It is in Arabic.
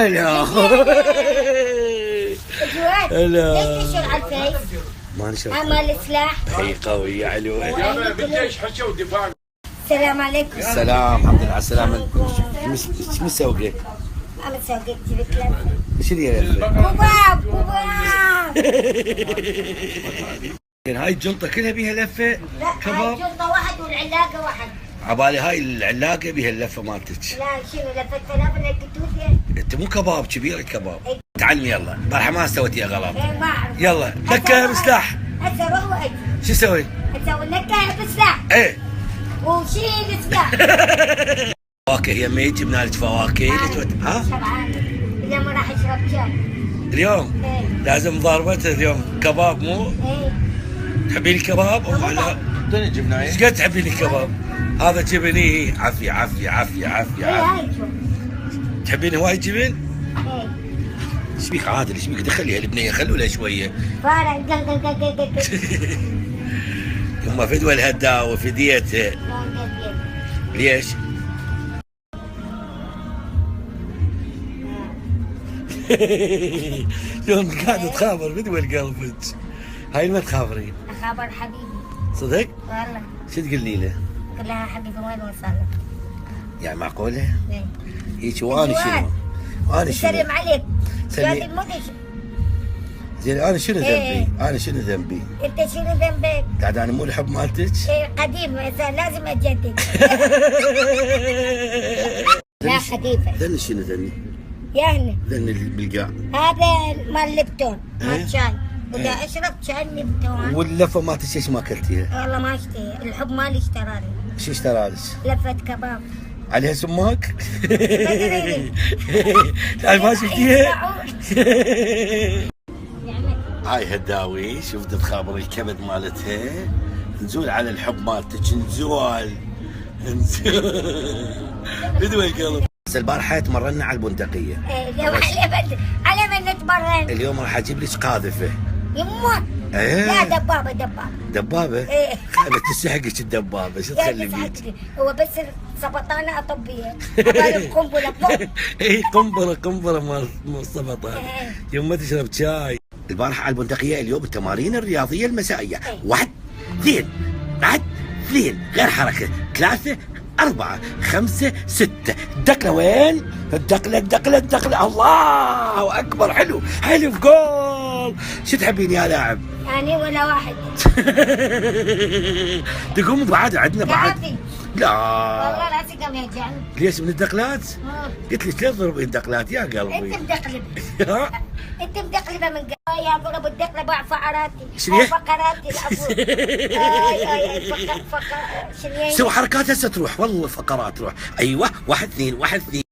هلا هلا ليش تنشر على الفيس؟ ما نشوف عمل سلاح هي قوية علوة. بالجيش حشوا ودفاع. السلام عليكم. السلام، الحمد لله على السلامة. شو مسوقة؟ عم تسوق جبت لك شنو هي اللفة؟ كباب هاي الجنطة كلها بيها لفة لا هاي كباب؟ جلطة واحد والعلاقة واحد. عبالي هاي العلاقة بيها اللفة مالتك. لا شنو لفت ثلاثة لقيتوها؟ انت مو كباب كبير الكباب. تعلمي يلا، البارحة ما سويتيها غلط. ايه ما اعرف. يلا نكهها بسلاح. هسه روح واجي. شو اسوي؟ اسوي نكهة بسلاح ايه وشيل سلاح. فواكه يمي جبنا لك فواكه. ها؟ شبعان. اليوم راح اشرب شاي. اليوم ايه لازم ضربته اليوم كباب مو؟ ايه تحبين الكباب او لا؟ الدنيا جبنا ايش قد تحبين الكباب؟ هذا جبني عافية عافية عافية عافية ايه عافية. هاي شوف. تحبين هواي جبن؟ ايه ايش بيك عادل، ايش بيك دخليها البنية خلوا لها شوية. فارق قل قل قل قل قل. يما فدوى الهداوة فديتها. ليش؟ شلون قاعدة تخابر فدوى قلبك. هاي ما تخابرين. خبر حبيبي صدق؟ والله شو تقولي له؟ كلها حبيبي وين وصلنا؟ يعني معقولة؟ ايه هيك وانا شنو؟ وانا شنو؟ سلم عليك. سلم. هذه مدش. زين انا شنو إيه. ذنبي؟ انا شنو ذنبي؟ انت شنو ذنبك؟ قاعد انا مو الحب مالتك؟ ايه قديم إذا لازم اجدد. لا خفيفة. ذني شنو ذني؟ يعني ذني بالقاع. هذا مال لبتون إيه. مال شاي. بدي إيه. اشرب شاي لبتون. واللفه مالتك ايش ما اكلتيها؟ والله ما اشتهي، الحب مالي اشترى لي شو اشترى لك؟ لفة كباب. عليها سماك؟ أدري. هاي ما شفتيها؟ يعني هاي هداوي شفت تخابر الكبد مالتها. نزول على الحب مالتك نزول بدوي القلب. بس البارحة تمرنا على البندقية. على من نتمرن؟ اليوم راح اجيب لك قاذفة. يمه ايه لا دبابة دبابة. دبابة؟ ايه خايبة تستحقك الدبابة، شو تخلي بيك؟ هو بس سبطانة أطبية. عبالي قنبلة بوم. اي قنبله مال السبطان. يوم ما تشرب شاي. البارحه على البندقيه اليوم التمارين الرياضيه المسائيه. 1 2 1 2 غير حركه 3 4 5 6. الدقله وين؟ الدقله الله اكبر. حلو حلو في جول. شو تحبين يا لاعب؟ يعني ولا واحد. تقوم بعد عندنا بعد. قاعدين. لا والله راسي قام يوجعني. ليش من الدقلات؟ قلت لك لا تضربين الدقلات يا انت قلبي. مدقلب. انت مدقلبه من قبل. يا ضرب الدقله باع فقراتي. شنو؟ فقراتي العفو. اي شنو؟ سوي حركات هسه تروح والله فقرات تروح. ايوه 1 2 1 2.